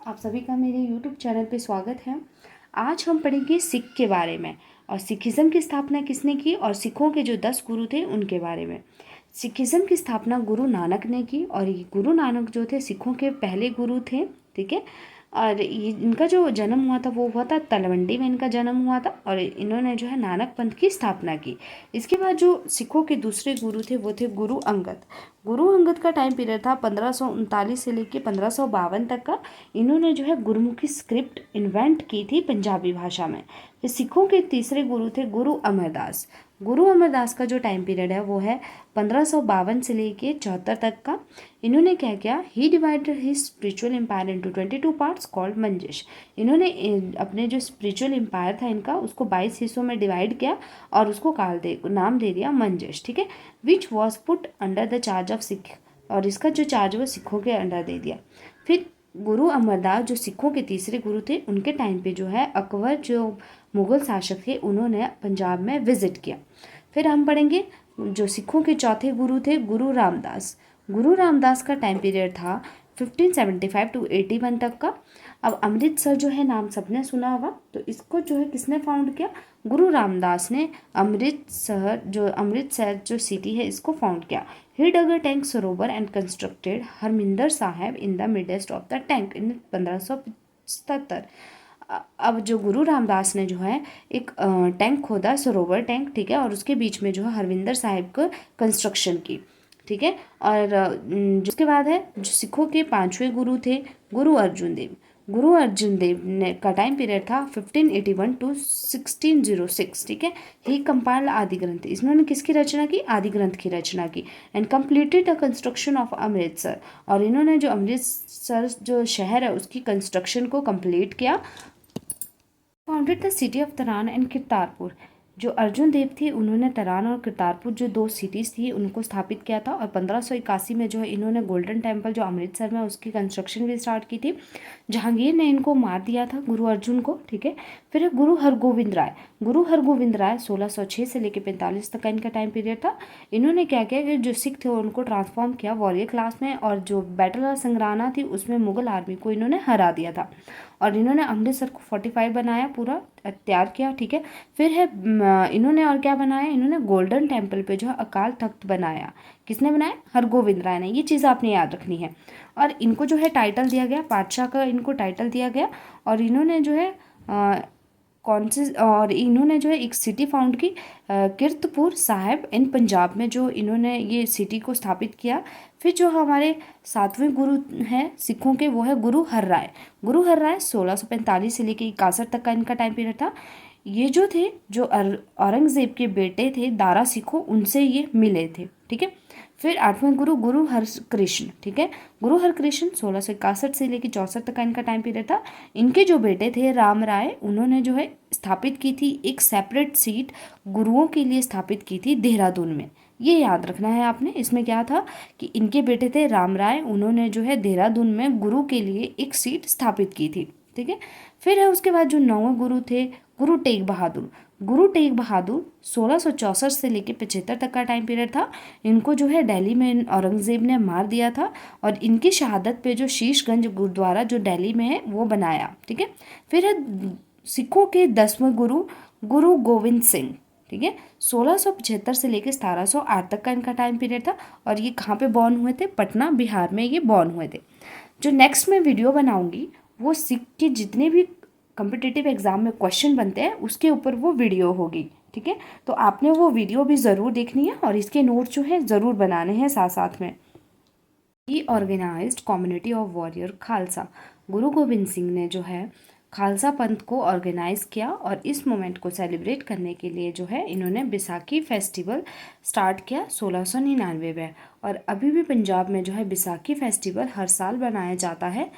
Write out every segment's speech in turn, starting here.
आप सभी का मेरे YouTube चैनल पे स्वागत है। आज हम पढ़ेंगे सिख के बारे में और सिखिज़्म की स्थापना किसने की और सिखों के जो 10 गुरु थे उनके बारे में। सिखिज़्म की स्थापना गुरु नानक ने की और ये गुरु नानक जो थे सिखों के पहले गुरु थे, ठीक है। और ये इनका जो जन्म हुआ था वो हुआ था तलवंडी में, इनका जन्म हुआ था और इन्होंने जो है नानक पंथ की स्थापना की। इसके बाद जो सिखों के दूसरे गुरु थे वो थे गुरु अंगद। गुरु अंगद का टाइम पीरियड था 1539 से लेकर 1552 तक का। इन्होंने जो है गुरुमुखी स्क्रिप्ट इन्वेंट की थी पंजाबी भाषा में। फिर सिखों के तीसरे गुरु थे गुरु अमरदास। गुरु अमरदास का जो टाइम पीरियड है वो है 1552 से लेके 74 तक का। इन्होंने क्या किया, he divided his spiritual empire into 22 parts called manjis. इन्होंने अपने जो स्पिरिचुअल एम्पायर था इनका उसको 22 हिस्सों में डिवाइड किया और उसको नाम दे दिया मंजिश, ठीक है। Which was put under the charge of Sikh, और इसका जो चार्ज वो सिखों के अंडर दे दिया। फिर गुरु अमरदास जो सिखों के तीसरे गुरु थे उनके टाइम पे जो है अकबर जो मुग़ल शासक थे उन्होंने पंजाब में विजिट किया। फिर हम पढ़ेंगे जो सिखों के चौथे गुरु थे गुरु रामदास। गुरु रामदास का टाइम पीरियड था 1575 टू 81 तक का। अब अमृतसर जो है नाम सबने सुना होगा, तो इसको जो है किसने फाउंड किया, गुरु रामदास ने अमृतसर जो सिटी है इसको फाउंड किया। He dug a tank sarovar and constructed Harmandir Sahib in the midst of the tank in 1577। अब जो गुरु रामदास ने जो है एक टैंक खोदा, सरोवर टैंक, ठीक है, और उसके बीच में जो है हरविंदर साहिब को कंस्ट्रक्शन की, ठीक है। और जिसके बाद है जो सिखों के पांचवें गुरु थे गुरु अर्जुन देव। गुरु अर्जुन देव ने का टाइम पीरियड था 1581 टू 1606, ठीक है। ही कंपाइल्ड आदि ग्रंथ, इन्होंने किसकी रचना की, आदि ग्रंथ की रचना की। And completed the construction of Amritsar, और इन्होंने जो अमृतसर जो शहर है उसकी कंस्ट्रक्शन को कंप्लीट किया। Founded the city of Taran and Kartarpur. जो अर्जुन देव थे उन्होंने तरान और करतारपुर जो दो सिटीज़ थी उनको स्थापित किया था। और 1581 में जो है इन्होंने गोल्डन टेम्पल जो अमृतसर में उसकी कंस्ट्रक्शन भी स्टार्ट की थी। जहांगीर ने इनको मार दिया था गुरु अर्जुन को, ठीक है। फिर गुरु हरगोविंद राय। गुरु हरगोविंद राय 1606 से लेकर 45 तक का इनका टाइम पीरियड था। इन्होंने क्या किया कि जो सिख थे उनको ट्रांसफॉर्म किया वॉरियर क्लास में, और जो बैटल ऑफ संग्राना थी उसमें मुगल आर्मी को इन्होंने हरा दिया था। और इन्होंने अमृतसर को 45 बनाया, पूरा तैयार किया, ठीक है। फिर है इन्होंने और क्या बनाया, इन्होंने गोल्डन टेम्पल पे जो है अकाल तख्त बनाया। किसने बनाया, हरगोविंद राय ने। ये चीज़ आपने याद रखनी है। और इनको जो है टाइटल दिया गया, पातशाह का इनको टाइटल दिया गया। और इन्होंने जो है इन्होंने जो है एक सिटी फाउंड की कीरतपुर साहिब इन पंजाब में, जो इन्होंने ये सिटी को स्थापित किया। फिर जो हमारे सातवें गुरु हैं सिखों के वो है गुरु हर राय। गुरु हर राय 1645 से लेकर 61 तक का इनका टाइम पीरियड था। ये जो थे जो औरंगजेब के बेटे थे दारा सिखो, उनसे ये मिले थे, ठीक है। फिर आठवें गुरु गुरु हरकृष्ण, ठीक है। गुरु हरकृष्ण 1661 से लेकर 64 तक का इनका टाइम पीरियड था। इनके जो बेटे थे राम राय, उन्होंने जो है स्थापित की थी एक सेपरेट सीट गुरुओं के लिए स्थापित की थी देहरादून में। ये याद रखना है आपने। इसमें क्या था कि इनके बेटे थे राम राय, उन्होंने जो है देहरादून में गुरु के लिए एक सीट स्थापित की थी, ठीक है। फिर है उसके बाद जो नौवें गुरु थे गुरु तेग बहादुर। गुरु तेग बहादुर 1664 से लेकर 75 तक का टाइम पीरियड था। इनको जो है दिल्ली में औरंगजेब ने मार दिया था, और इनकी शहादत पे जो शीशगंज गुरुद्वारा जो दिल्ली में है वो बनाया, ठीक है। फिर है सिखों के 10वें गुरु गुरु गोविंद सिंह, ठीक है। 1675 से लेकर 1708 तक का इनका टाइम पीरियड था। और ये कहाँ पे बॉर्न हुए थे, पटना बिहार में ये बॉर्न हुए थे। जो नेक्स्ट मैं वीडियो बनाऊंगी वो सिख के जितने भी कॉम्पिटिटिव एग्जाम में क्वेश्चन बनते हैं उसके ऊपर वो वीडियो होगी, ठीक है। तो आपने वो वीडियो भी ज़रूर देखनी है और इसके नोट जो है ज़रूर बनाने हैं साथ साथ में। He organised community of warrior Khalsa. Guru Gobind Singh ने जो है खालसा पंथ को ऑर्गेनाइज किया, और इस मोमेंट को सेलिब्रेट करने के लिए जो है इन्होंने बैसाखी फेस्टिवल स्टार्ट किया 1699 में। और अभी भी पंजाब में जो है बैसाखी फेस्टिवल हर साल बनाया जाता है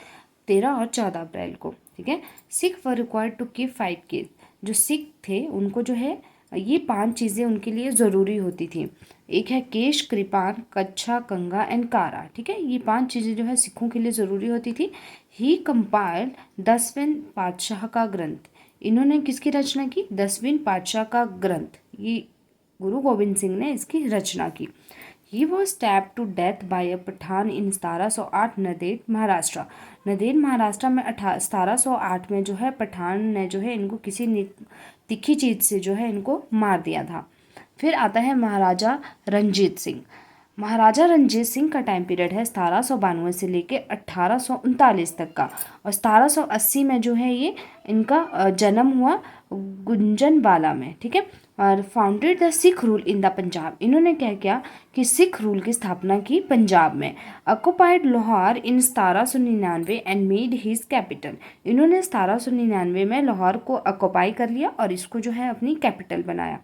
13 और 14 अप्रैल को, ठीक है। Sikh were required to keep 5 Ks. जो सिख थे उनको जो है ये 5 चीज़ें उनके लिए ज़रूरी होती थी। एक है केश, कृपान, कच्छा, कंगा एंड कारा, ठीक है। ये 5 चीज़ें जो है सिखों के लिए ज़रूरी होती थी। ही कंपाइल्ड 10वें पातशाह का ग्रंथ। इन्होंने किसकी रचना की, 10वें पातशाह का ग्रंथ, ये गुरु गोविंद सिंह ने इसकी रचना की। He was stabbed to death by a Pathan in 1708 Nanded Maharashtra. Nanded Maharashtra में 1708 में जो है पठान ने जो है इनको किसी तीखी चीज से जो है इनको मार दिया था। फिर आता है महाराजा रंजीत सिंह। महाराजा रंजीत सिंह का टाइम पीरियड है 1792 से लेके 1839 तक का, और 1780 में जो है ये इनका जन्म हुआ गुंजनवाला में, ठीक है। और founded the sick rule in the Punjab, इन्होंने क्या किया कि सिख रूल की स्थापना की पंजाब में। Occupied Lahore in 1799 and made his capital, इन्होंने 1799 में लाहौर को ऑक्युपाई कर लिया और इसको जो है अपनी कैपिटल बनाया।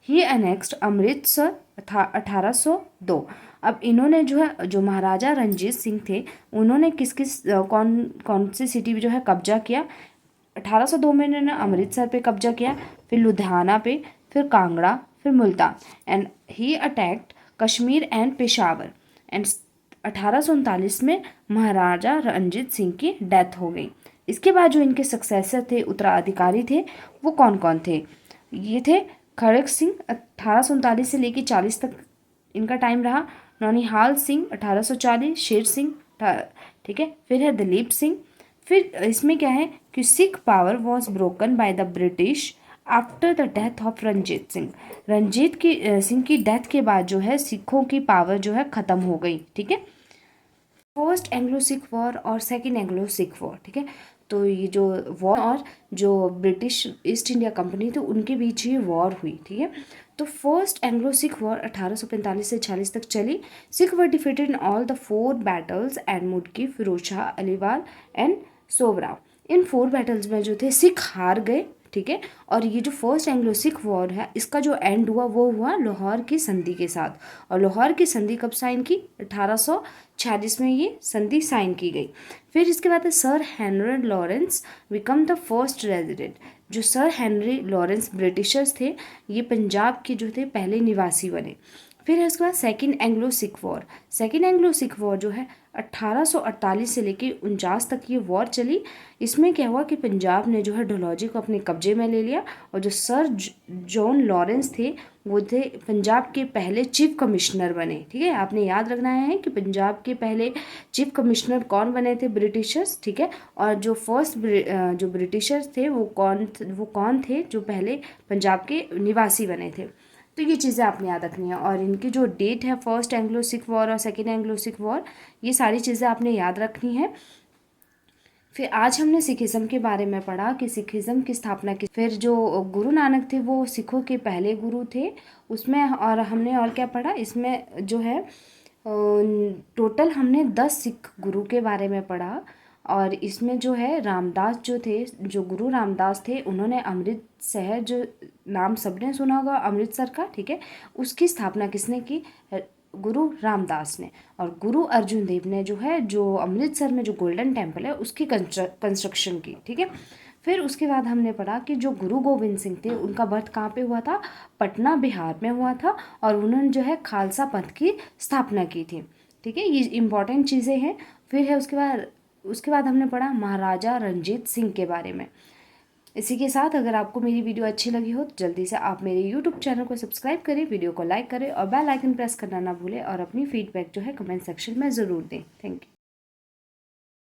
ही अनेक्स्ड अमृतसर था 1802। अब इन्होंने जो है, जो महाराजा रंजीत सिंह थे, उन्होंने किस किस कौन कौन सी सिटी पे जो है कब्जा किया। 1802 में इन्होंने अमृतसर पे कब्जा किया, फिर लुधियाना पे, फिर कांगड़ा, फिर Multan, and he attacked Kashmir and Peshawar. And 1839 में महाराजा रंजीत सिंह की डेथ हो गई। इसके बाद जो इनके सक्सेसर थे, उत्तराधिकारी थे, वो कौन कौन थे? ये थे खड़ग सिंह, 1839 से लेकर 40 तक इनका टाइम रहा। नौनिहाल सिंह 1840, शेर सिंह, ठीक है। फिर है दलीप सिंह। फिर इसमें क्या है कि Sikh power was broken by the British after the death of Ranjit Singh. Singh की डेथ के बाद जो है सिखों की पावर जो है ख़त्म हो गई, ठीक है। फर्स्ट एंग्लो सिख वॉर और सेकेंड एंग्लो सिख वॉर, ठीक है। तो ये जो वॉर और जो ब्रिटिश ईस्ट इंडिया कंपनी थी उनके बीच ये वॉर हुई, ठीक है। तो फर्स्ट एंग्लो सिख वॉर 1845 से 46 तक चली। Sikh were defeated in all the 4 battles and Mudki, Firoz Shah, Aliwal and Sobraon. इन 4 बैटल्स में जो थे सिख हार गए, ठीक है। और ये जो फर्स्ट एंग्लो सिख वॉर है, इसका जो एंड हुआ वो हुआ लाहौर की संधि के साथ। और लाहौर की संधि कब साइन की? 1846 में ये संधि साइन की गई। फिर इसके बाद sir Henry Lawrence become the first resident. जो सर हेनरी लॉरेंस ब्रिटिशर्स थे, ये पंजाब के जो थे पहले निवासी बने। फिर है उसके बाद second Anglo Sikh war. Second Anglo Sikh war जो है 1848 से लेके 49 तक ये वॉर चली। इसमें क्या हुआ कि पंजाब ने जो है डलहौजी को अपने कब्जे में ले लिया, और जो सर जॉन लॉरेंस थे वो थे पंजाब के पहले चीफ कमिश्नर बने, ठीक है। आपने याद रखना है कि पंजाब के पहले चीफ कमिश्नर कौन बने थे? ब्रिटिशर्स, ठीक है। और जो फर्स्ट जो ब्रिटिशर्स थे वो कौन थे जो पहले पंजाब के निवासी बने थे? तो ये चीज़ें आपने याद रखनी है। और इनकी जो डेट है फर्स्ट एंग्लो सिख वॉर और सेकेंड एंग्लो सिख वॉर, ये सारी चीज़ें आपने याद रखनी है। फिर आज हमने सिखिज़्म के बारे में पढ़ा कि सिखिज़्म की स्थापना की। फिर जो गुरु नानक थे वो सिखों के पहले गुरु थे उसमें। और हमने और क्या पढ़ा इसमें जो है टोटल हमने 10 सिख गुरु के बारे में पढ़ा। और इसमें जो है रामदास जो थे, जो गुरु रामदास थे, उन्होंने अमृत शहर, जो नाम सबने सुना होगा अमृतसर का, ठीक है, उसकी स्थापना किसने की? गुरु रामदास ने। और गुरु अर्जुन देव ने जो है, जो अमृतसर में जो गोल्डन टेम्पल है उसकी कंस्ट्रक्शन की, ठीक है। फिर उसके बाद हमने पढ़ा कि जो गुरु गोविंद सिंह थे उनका बर्थ कहाँ पे हुआ था? पटना बिहार में हुआ था। और उन्होंने जो है खालसा पंथ की स्थापना की थी, ठीक है। ये इंपॉर्टेंट चीज़ें हैं। फिर है उसके बाद हमने पढ़ा महाराजा रंजीत सिंह के बारे में। इसी के साथ अगर आपको मेरी वीडियो अच्छी लगी हो तो जल्दी से आप मेरे यूट्यूब चैनल को सब्सक्राइब करें, वीडियो को लाइक करें और बेल आइकन प्रेस करना ना भूलें, और अपनी फीडबैक जो है कमेंट सेक्शन में ज़रूर दें। Thank you.